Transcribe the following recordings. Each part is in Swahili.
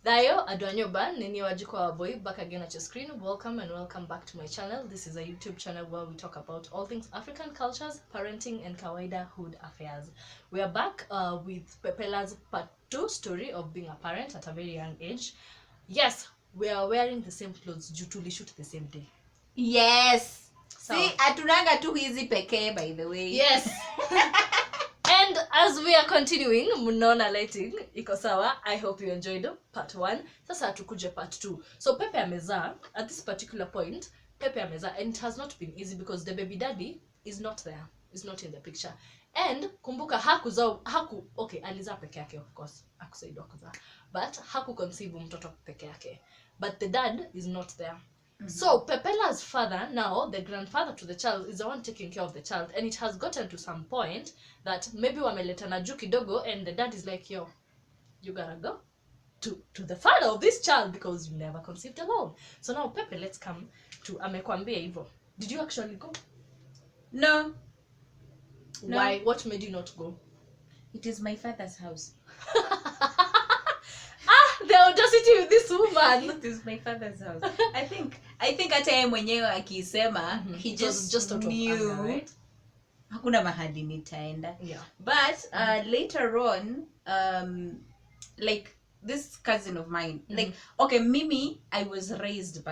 Dayo Adwanyoba, Nini Wajiko Boy, back again at your screen. Welcome and welcome back to my channel. This is a YouTube channel where we talk about all things African cultures, parenting, and kawaida hood affairs. We are back with Pepela's part 2 story of being a parent at a very young age. Yes, we are wearing the same clothes due to shoot the same day. Yes. So, see, atunanga tu hizi pekee, by the way. Yes. And as we are continuing, mnaona lighting iko sawa. I hope you enjoyed part 1. Sasa tukuje part 2. So Pepe amezaa. At this particular point, Pepe amezaa, and it has not been easy because the baby daddy is not there. Is not in the picture. And kumbuka okay, alizaa peke yake, of course. Hakusaidiwa kuzaa. But hakuconceive mtoto peke yake. But the dad is not there. So Pepela's father, now the grandfather to the child, is the one taking care of the child, and it has gotten to some point that maybe wameletana juu kidogo, and the dad is like, yo, you gotta go to the father of this child because you never conceived alone. So now Pepe, let's come to amekwambia hivyo. Did you actually go? No. Why? What made you not go? It is my father's house. The audacity with this woman. It is my father's house. I think hata yeye mwenyewe akisema he just knew anger, right? Hakuna mahali nitaenda. Yeah. But later on, like this cousin of mine, like, okay, Mimi, I was raised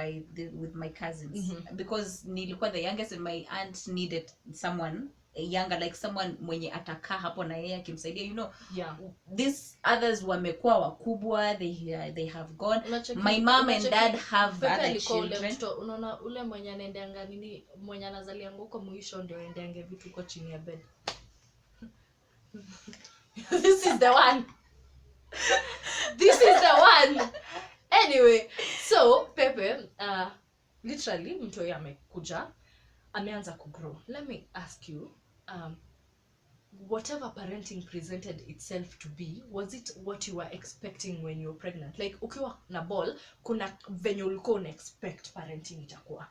with my cousins because nilikuwa the youngest and my aunt needed someone younger, like someone mwenye atakaa hapo na yeye akimsaidia, you know. Yeah. These others wamekuwa wakubwa, they have gone. My mom and dad have other children. Unaona ule mwenye anaendeanga nini, mwenye anazalia nguko mwisho ndio aendeange vitu kwa chini ya bed. This is the one. This is the one. Anyway, so Pepe literally mtu yeye amekuja, ameanza kugrow. Let me ask you, whatever parenting presented itself to be, was it what you were expecting when you were pregnant? Like ukiwa na ball, kuna venye ulikuwa una expect parenting itakuwa.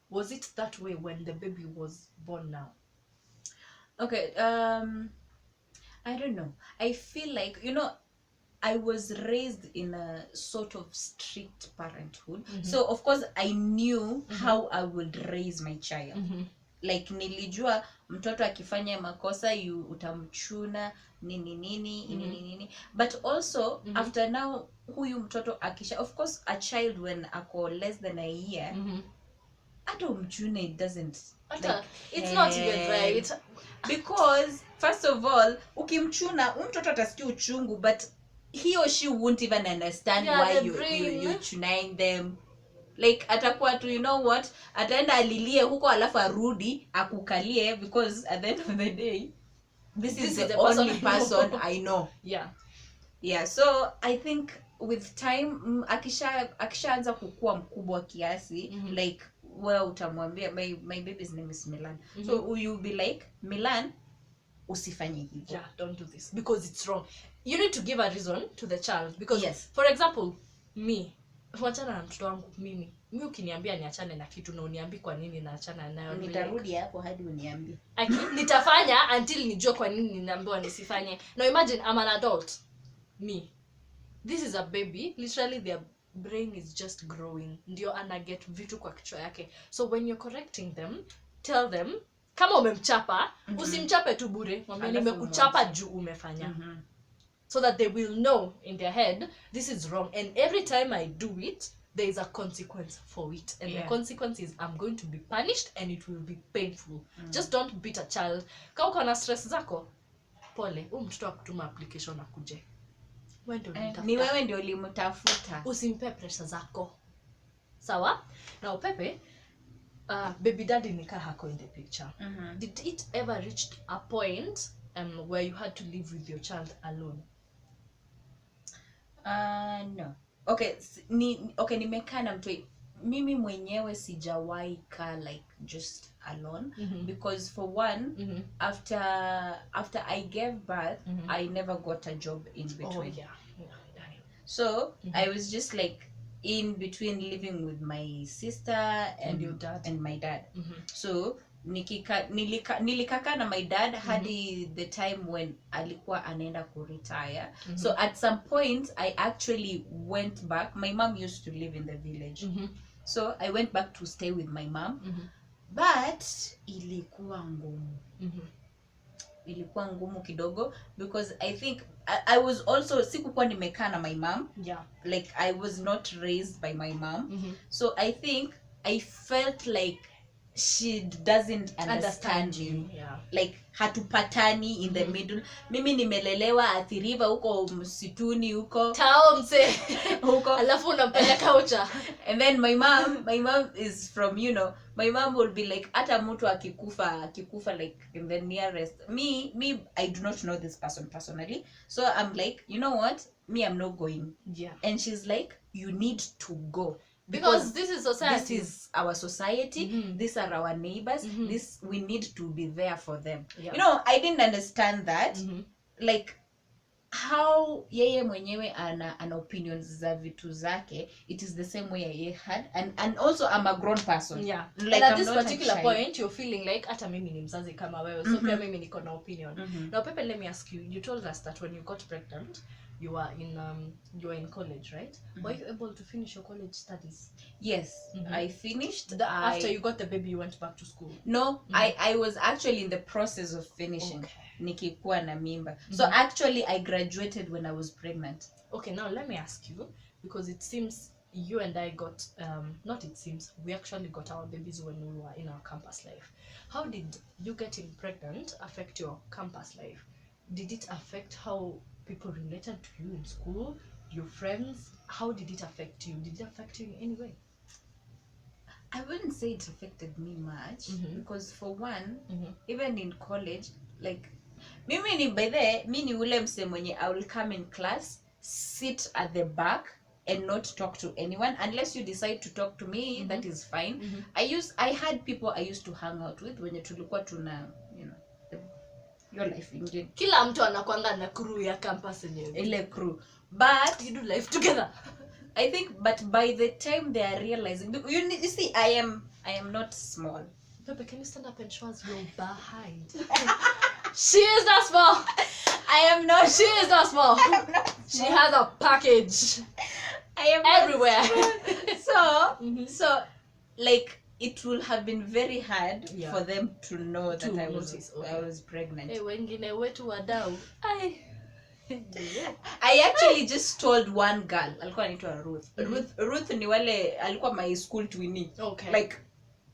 Was it that way when the baby was born now? Okay, I don't know. I feel like, you know, I was raised in a sort of strict parenthood. So of course I knew how I would raise my child. Like nilijua mtoto akifanya makosa utamchuna nini. But also after now huyu mtoto akisha, of course a child when ako less than a year, ato mchune, it doesn't like, it's not even right, because first of all ukimchuna mtoto atasikia uchungu, but he or she won't even understand why you're chunaing them. Like atakuwa tu, you know what, ataenda alilie huko alafu arudi akukalie, because at the end of the day this is the only person I know. Yeah, so I think with time akishaanza kukua mkubwa kiasi, like well utamwambia my baby's name is Milan. So you'll be like, Milan, usifanye hivyo. Yeah, don't do this because it's wrong. You need to give a reason to the child, because yes. For example, me, wachana na mtoto wangu, mimi ukiniambia niachane na kitu na uniambi kwa nini naachana nayo, nitarudi hapo hadi uniambi. Nitafanya until nijue kwa nini ninaambiwa nisifanye. Now imagine I'm an adult. Me. This is a baby. Literally their brain is just growing. Ndio ana get vitu kwa kichwa yake. So when you're correcting them, tell them, kama umemchapa, usimchape tu bure. Mwambie nimekuchapa juu umefanya. So that they will know in their head, this is wrong. And every time I do it, there is a consequence for it. And the consequence is I'm going to be punished and it will be painful. Just don't beat a child. Kama uko na stress zako, pole, mtoto akutuma application akuje. Ni wewe ndio ulimtafuta. Usimpe pressure zako. Sawa? Now Pepe, baby daddy nika hako in the picture. Did it ever reach a point where you had to live with your child alone? No. Okay, nimekaa na mtu. Mimi mwenyewe sijawahi kaa like just alone, because for one, after I gave birth, I never got a job in between. Oh yeah. So I was just like in between living with my sister and your dad and my dad. So nilikaka na my dad hadi the time when alikuwa anaenda kuretire. So at some point I actually went back. My mom used to live in the village. So I went back to stay with my mom. But ilikuwa ngumu. Ilikuwa ngumu kidogo because I think I was also sikukuwa nimekaa na my mom. Like I was not raised by my mom. So I think I felt like she doesn't understand me. Like hatupatani in the middle. Mimi nimelelewa Athi River huko msituni huko tao mse huko alafu unampeleka ucha. And then my mom is from, you know, my mom will be like hata mtu akikufa like in the nearest me I do not know this person personally, so I'm like, you know what, me I'm not going. And she's like, you need to go because this is society, this is our society. These are our neighbors. This, we need to be there for them. You know, I didn't understand that. Like how yeye mwenyewe ana opinions za vitu zake, it is the same way I had, and also I'm a grown person. Like and at this particular point you're feeling like hata mimi ni mzazi kama wewe, so pia mimi niko na opinion. Now Pepe, let me ask you, you told us that when you got pregnant you were in college, right? Were you able to finish your college studies? Yes. I finished. After you got the baby you went back to school? No. I was actually in the process of finishing. Nikikuwa na mimba. So actually I graduated when I was pregnant. Okay, now let me ask you, because it seems you and I got we actually got our babies when we were in our campus life. How did you getting pregnant affect your campus life? Did it affect how people related to you in school, your friends? How did it affect you? Did it affect you in any way? I wouldn't say it affected me much, because for one, even in college, like mimi ni by the mi ni ule mse mwenye I will come in class, sit at the back and not talk to anyone unless you decide to talk to me. That is fine. I had people I used to hang out with when tulikuwa tuna, you know, your life ingine. Kila mtu anakuanga na crew ya campus yenyewe. Ile crew. But you do life together. I think, but by the time they are realizing, you see, I am not small. Pepe, can you stand up and show us your behind? She is not small. I am not. She is not small. She has a package. I am everywhere. So, like, it will have been very hard for them to know that I was pregnant. Hey, wengine wetu wadau. I actually just told one girl. Alikuwa anaitwa Ruth. Ruth ni wale alikuwa my school twinnie. Okay. Like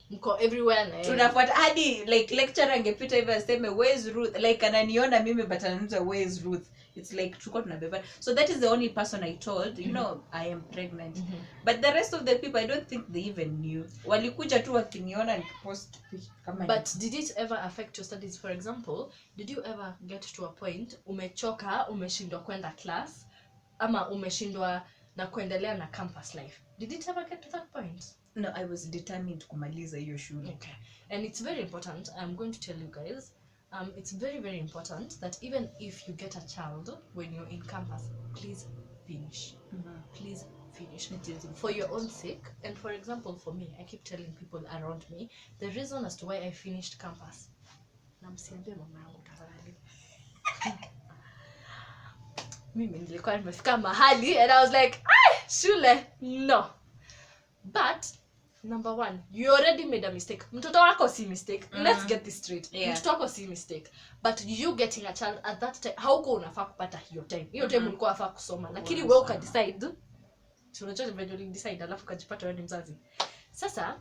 mko everywhere na tunafuata hadi like lecturer angepita hivi aseme where is Ruth, like ananiona mimi but ananiuliza where is Ruth. It's like tulikuwa tunabeba. So that is the only person I told, you know, I am pregnant. But the rest of the people I don't think they even knew. Walikuja tu wakiniona nikipost kama. But did it ever affect your studies? For example, did you ever get to a point umechoka, umeshindwa kwenda class ama umeshindwa na kuendelea na campus life? Did it ever get to that point? No, I was determined kumaliza hiyo shule. Okay. And it's very important, I'm going to tell you guys, it's very, very important that even if you get a child when you're in campus, please finish. Please finish. For your own sake. And for example, for me, I keep telling people around me, the reason as to why I finished campus. Namsiambia mama yangu tafadhali. Mimi nilikuwa nimefika mahali and I was like, shule, no. But number one, you already made a mistake. Mtoto wako si mistake. Let's get this straight. Mtoto wako si mistake. But you getting a child at that time, hauko unafaa kupata hiyo time. Hiyo time ulikuwa unafaa kusoma. Lakini wewe uka decide, tunajua venye uli decide alafu ukajipata wewe ni mzazi. Sasa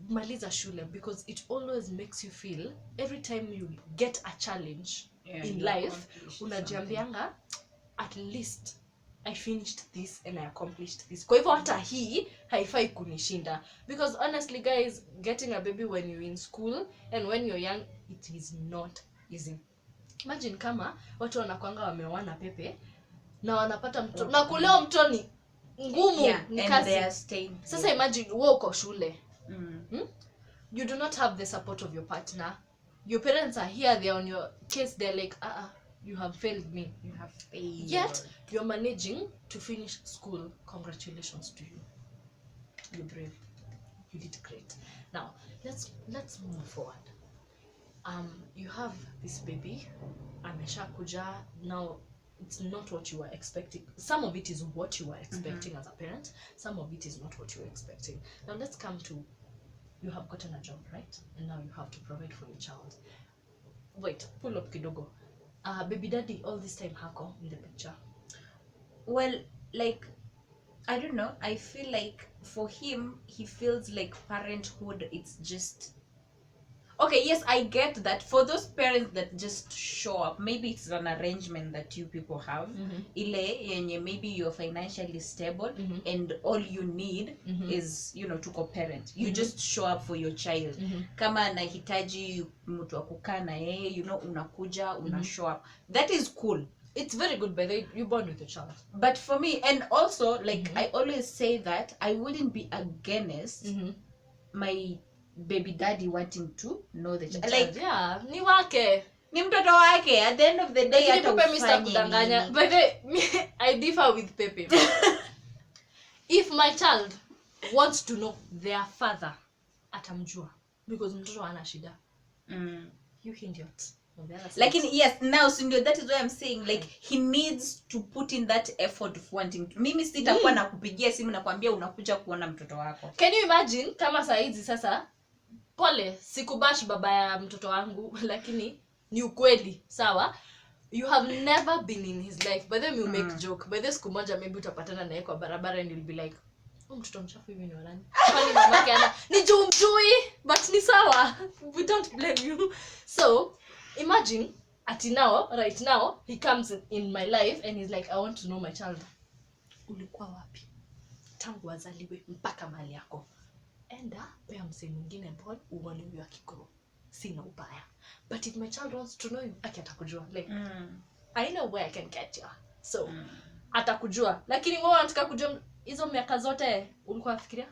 maliza shule, because it always makes you feel every time you get a challenge in life, unajiambianga at least I finished this and I accomplished this. Kwa hivyo hata hii haifai kunishinda. Because honestly guys, getting a baby when you're in school and when you're young, it is not easy. Imagine kama watu wanakuanga wameoana Pepe na wanapata mtoto na kulea mtoto ni ngumu, ni kazi. Sasa imagine wewe uko shule. You do not have the support of your partner. Your parents are here, they're on your case, they're like, you have failed me. You have failed. Yet, you're managing to finish school. Congratulations to you. You're brave. you did great. Now let's move forward. You have this baby, ameshakuja. Now it's not what you were expecting. Some of it is what you were expecting as a parent, some of it is not what you were expecting. Now let's come to, you have gotten a job, right? And now you have to provide for your child. Wait, pull up kidogo. Baby daddy all this time hako in the picture. Well, like, I don't know, I feel like for him, he feels like parenthood, it's just okay. Yes, I get that. For those parents that just show up, maybe it's an arrangement that you people have, ile yenye maybe you're financially stable, and all you need is, you know, to co-parent. You just show up for your child. Kama anahitaji mtu wa kukaa na yeye, you know, unakuja, una show up. That is cool. It's very good, by the way, you bond with your child. But for me, and also, like, I always say that I wouldn't be against my baby daddy wanting to know the child. Like, yeah, ni wake. Ni mtoto wake. At the end of the day, hata ufanye. By the way, I differ with Pepe. If my child wants to know their father, atamjua. Because mtoto hana shida. You idiot. Like, yes, now Sundio, that is why I'm saying, like, he needs to put in that effort of wanting to. Mimi sitakuwa nakupigia simu na kuambia unakuja kuona mtoto wako. Can you imagine kama saa hizi sasa, pole sikubash baba ya mtoto wangu, lakini ni ukweli, sawa? You have never been in his life. By the way, you make joke. By the siku moja maybe utapatana naye kwa barabara and you'll be like, mtoto mchafu hivi ni wa nani? Kwani mamake ana ni jumjui, but ni sawa. We don't blame you. So imagine right now he comes in my life and he's like, I want to know my child. Ulikuwa wapi tangu azaliwe mpaka mali yako? Enda pea msee mwingine ball uone huyo akikoro, sina ubaya. But if my child wants to know you, atakujua. Like, I know where I can get you. So atakujua. Lakini wewe unataka kujua hizo miaka zote ulikuwa unafikiria?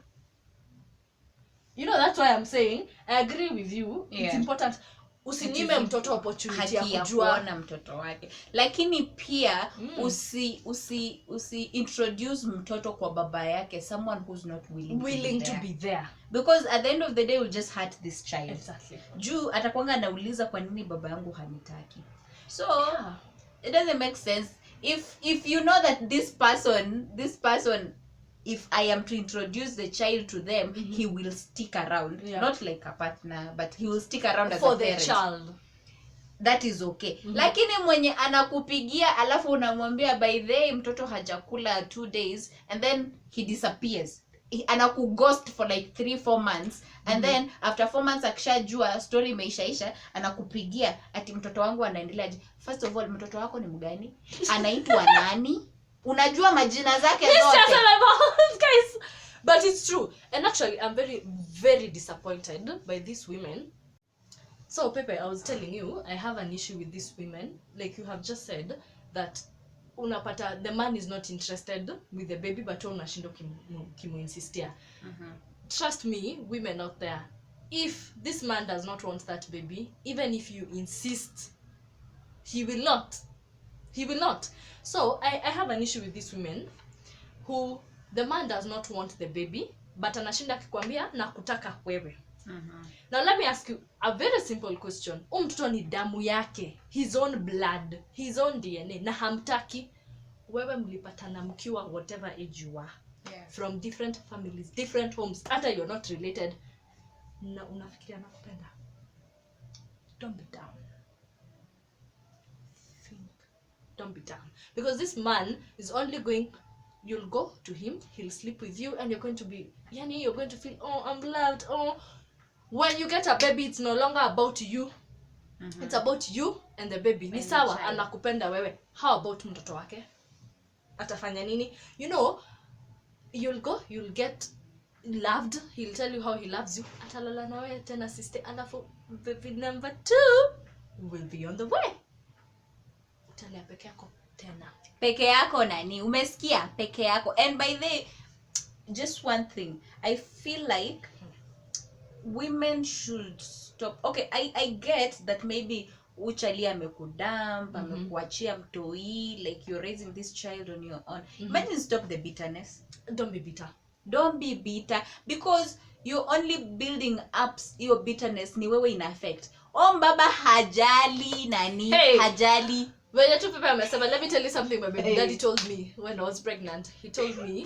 You know, that's why I'm saying I agree with you. Yeah. It's important usinime mtoto opportunity ya kujua na mtoto wake. Lakini pia usi introduce mtoto kwa baba yake, someone who's not willing to be there. Because at the end of the day, will just hurt this child. Exactly. Juu atakwanga anauliza kwa nini baba yangu hanitaki. So it doesn't make sense if you know that this person, if I am to introduce the child to them, he will stick around. Not like a partner, but he will stick around as for a parent. The child. That is okay. Lakini mwenye anakupigia alafu unamwambia by the way mtoto hajakula 2 days and then he disappears. Anakughost for like 3-4 months and then after 4 months akishajua story imeishaisha anakupigia ati mtoto wangu anaendelea. First of all, mtoto wako ni mgani? Anaitwa nani? Unajua majina zake zote. Guys, but it's true. And actually I'm very very disappointed by these women. So Pepe, I was telling you, I have an issue with these women. Like you have just said that unapata the man is not interested with the baby but unashindo kimuinsistia. Trust me, women out there, if this man does not want that baby, even if you insist, he will not. So I have an issue with these women who the man does not want the baby but anashinda akikwambia na kutaka wewe. Now let me ask you a very simple question. Mtoto ni damu yake, his own blood, his own DNA, na hamtaki. Wewe mlipatana mkiwa whatever age you are, from different families, different homes, hata you're not related, na unafikiria nakupenda. Don't be down. Don't be down. Because this man is only going, you'll go to him, he'll sleep with you, and you're going to be, you're going to feel, oh, I'm loved. Oh, when you get a baby, it's no longer about you. It's about you and the baby. Ni sawa anakupenda wewe. How about mtoto wake? Atafanya nini? You know, you'll go, you'll get loved. He'll tell you how he loves you. Atalala na wewe tena sister. Alafu baby number 2 will be on the way. Utalea peke yako tena. Peke yako nani? Umesikia? Peke yako. And by the just one thing, I feel like women should stop. Okay, I get that maybe uchali amekudamp, amekuachia mtoi, like you're raising this child on your own. But stop the bitterness. Don't be bitter. Don't be bitter, because you're only building up your bitterness. Ni wewe ina affect. Baba hajali nani, hajali. When you Pepe amesema, let me tell you something my baby daddy told me when I was pregnant. He told me,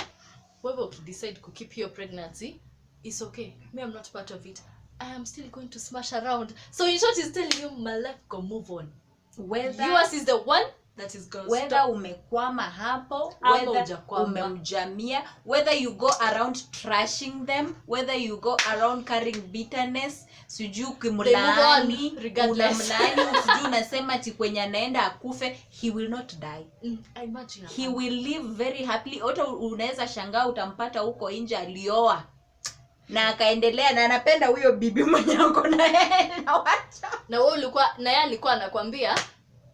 whether you decide to keep your pregnancy, it's okay. Me, I'm not part of it. I am still going to smash around. So in short, he's telling you my life can move on. Whether yours is the one that is going to whether stop. Umekwama hapo, whether umemjamia, whether you go around trashing them, whether you go around carrying bitterness, sijui ukimlaani, unamlaani, sijui unasema ati kwenye anaenda akufe, he will not die. I imagine he will live very happily. Hata unaweza shangaa utampata huko nje alioa na akaendelea na anapenda huyo bibi mwenye uko na yeye na wacha. Na wewe ulikuwa na yeye alikuwa anakuambia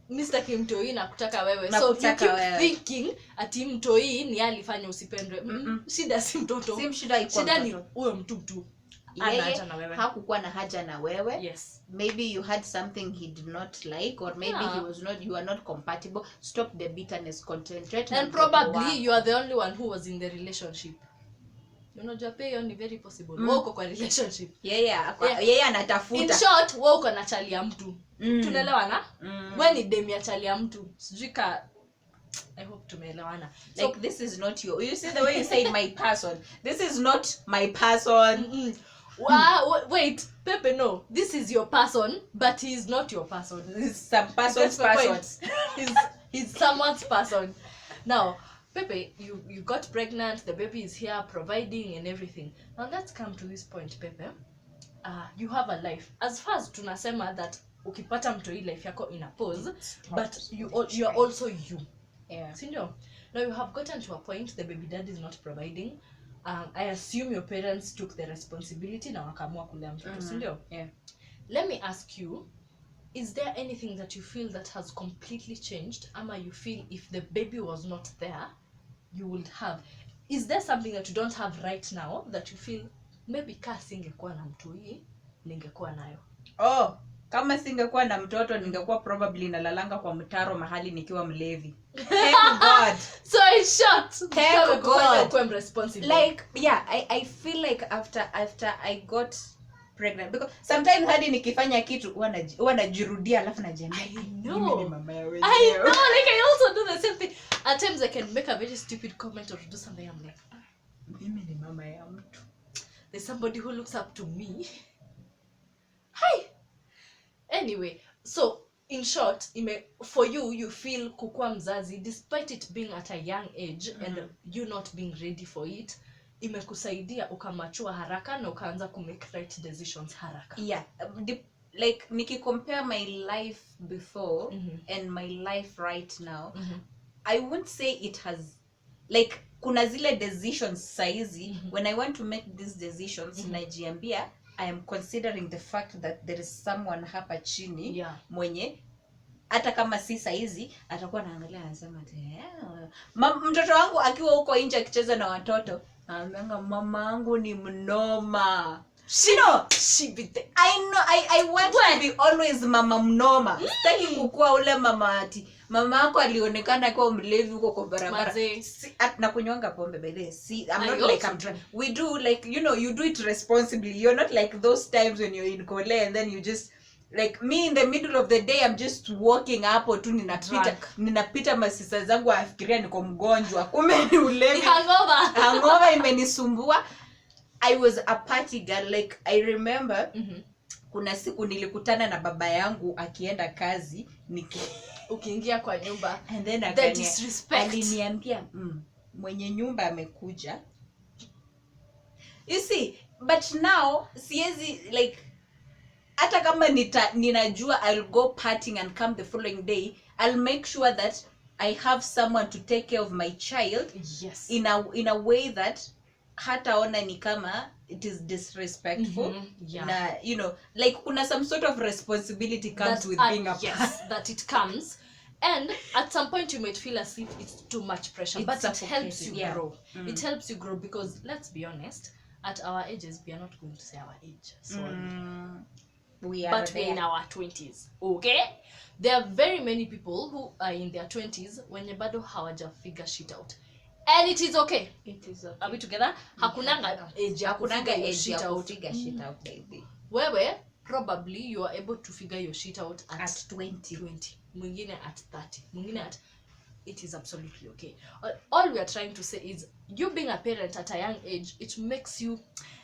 Mr. Kimtoi nakutaka wewe. Na so you keep thinking ati mtoi ni alifanya usipendwe. Shida si mtoto. Si shida iko. Shida ni huyo mtu. Anaacha na wewe. Hakukuwa na haja na wewe. Yes. Maybe you had something he did not like, or maybe you are not compatible. Stop the bitterness, concentrate. And probably you are the only one who was in the relationship. Unajua pia ni very possible. Wewe uko kwa relationship. Yeye anatafuta. In short, wewe uko na chali ya mtu. Tunaelewana? Wewe ni demi ya chali ya mtu. Sijui ka I hope tumeelewana. Like so, this is not you see the way you say my person. This is not my person. Wait, Pepe, no. This is your person, but he is not your person. He's some person's person. he's someone's person. Now, Pepe, you got pregnant, the baby is here providing and everything. Now let's come to this point, Pepe. You have a life. As far as tunasema that ukipata mtoi life yako in a pause, but you are also you. Yeah. Sindio? Now you have gotten to a point the baby dad is not providing. I assume your parents took the responsibility na wakamua kulea mtoto, sindio? Yeah. Let me ask you, is there anything that you feel that has completely changed? Ama you feel if the baby was not there, you would have? Is there something that you don't have right now that you feel maybe ka singekuwa na mtoi ningekuwa nayo? Kama singekuwa na mtoto ningekuwa probably nalalanga kwa mtaro mahali nikiwa mlevi. Thank God. So in short, thank God. I'm responsible. Like I feel like after I got pregnant, because sometimes hadi nikifanya kitu huwa najirudia alafu najiambia I know. Mimi mama ya wewe. I know, like I also do the same thing. At times I can make a very stupid comment or do something, I'm like, mimi ni mama ya mtu. There's somebody who looks up to me. Hi. Anyway, so in short, for you feel kukua mzazi, despite it being at a young age and you not being ready for it, imekusaidia ukamachua haraka na ukaanza kumake right decisions haraka. Yeah, like niki compare my life before and my life right now, I won't say it has, like kuna zile decisions saizi when I want to make these decisions najiambia I am considering the fact that there is someone hapa chini mwenye hata kama si saizi atakuwa anaangalia anasema mtoto wangu akiwa huko nje akicheza na watoto anaambia mama yangu ni mnoma. I want to be always mama mnoma. Sitaki kukua ule mama ati mama yako alionekana kwa mlevi huko kwa barabara. Na kunywanga pombe by the way. I'm not like I'm trying. We do like, you know, you do it responsibly. You're not like those times when you're in Kole and then you just like me in the middle of the day I'm just walking hapo tu ninapita masisa zangu afikiria niko mgonjwa. Kumbe ni ulevi. Hangover imenisumbua. I was a party girl, like I remember kuna siku nilikutana na baba yangu akienda kazi ukiingia kwa nyumba and then aliniambia mwenye nyumba amekuja. You see, but now siezi like hata kama ninajua I'll go partying and come the following day, I'll make sure that I have someone to take care of my child. Yes. In a way that hata ona ni kama it is disrespectful. Na you know, like kuna some sort of responsibility comes with being a yes, that it comes, and at some point you might feel as if it's too much pressure, but it helps you grow. It helps you grow because let's be honest, at our ages we are not going to say our age, so we're in our 20s. Okay, there are very many people who are in their 20s when bado hawaja figure shit out. and it is okay. It is okay. Are we together? Hakunanga age ya kufiga your shit out. Shit out baby. Wewe probably you are able to figure your shit out at 20. Mwingine at 30. Mwingine at it is absolutely okay. All we are trying to say is you being a parent at a young age, it makes you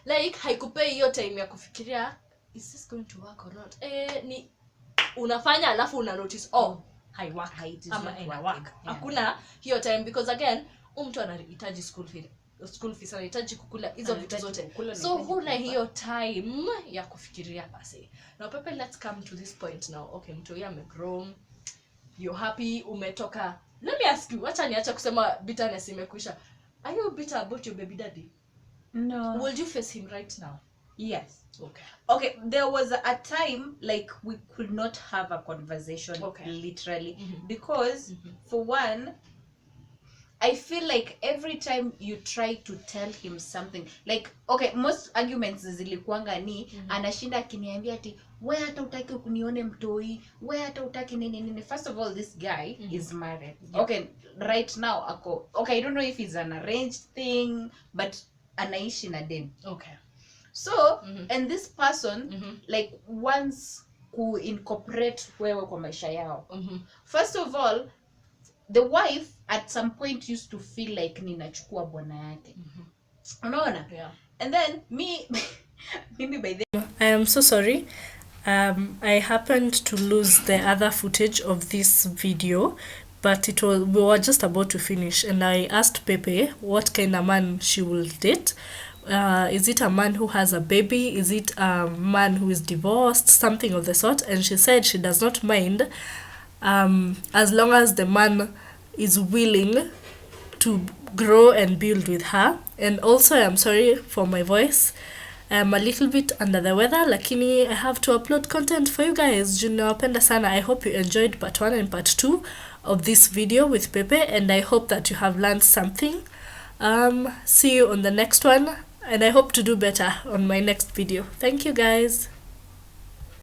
like haikupei hiyo time ya kufikiria is this going to work or not. Ni unafanya alafu una notice haiwork ama inawaka. Hakuna hiyo time because again mtu anahitaji school fees anahitaji kukula hizo vitu zote. So huna hiyo time ya kufikiria basi. Now Pepe, let's come to this point now. Okay, mtu yeye amegrow. You're happy, umetoka. Let me ask you, wacha niacha kusema bitterness imekwisha. Are you bitter about your baby daddy? No. Will you face him right now? Yes. Okay. There was a time like we could not have a conversation literally because for one, I feel like every time you try to tell him something, like most arguments zilikuanga ni anashinda akiniambia ati wewe hata utaki kunione mtoi, wewe hata utaki nini. First of all, this guy is married. Okay, right now I don't know if it's an arranged thing, but anaishi na dem. Okay. So and this person like wants to incorporate wewe kwa maisha yao. First of all, the wife at some point used to feel like ninachukua bwana yake. Unaona? Yeah. And then me by then I am so sorry. I happened to lose the other footage of this video, but we were just about to finish and I asked Pepe what kind of man she will date. Is it a man who has a baby? Is it a man who is divorced? Something of the sort. And she said she does not mind as long as the man is willing to grow and build with her. And also, I'm sorry for my voice. I'm a little bit under the weather, lakini I have to upload content for you guys. Junawapenda sana. I hope you enjoyed part 1 and part 2 of this video with Pepe, and I hope that you have learned something. See you on the next one, and I hope to do better on my next video. Thank you guys.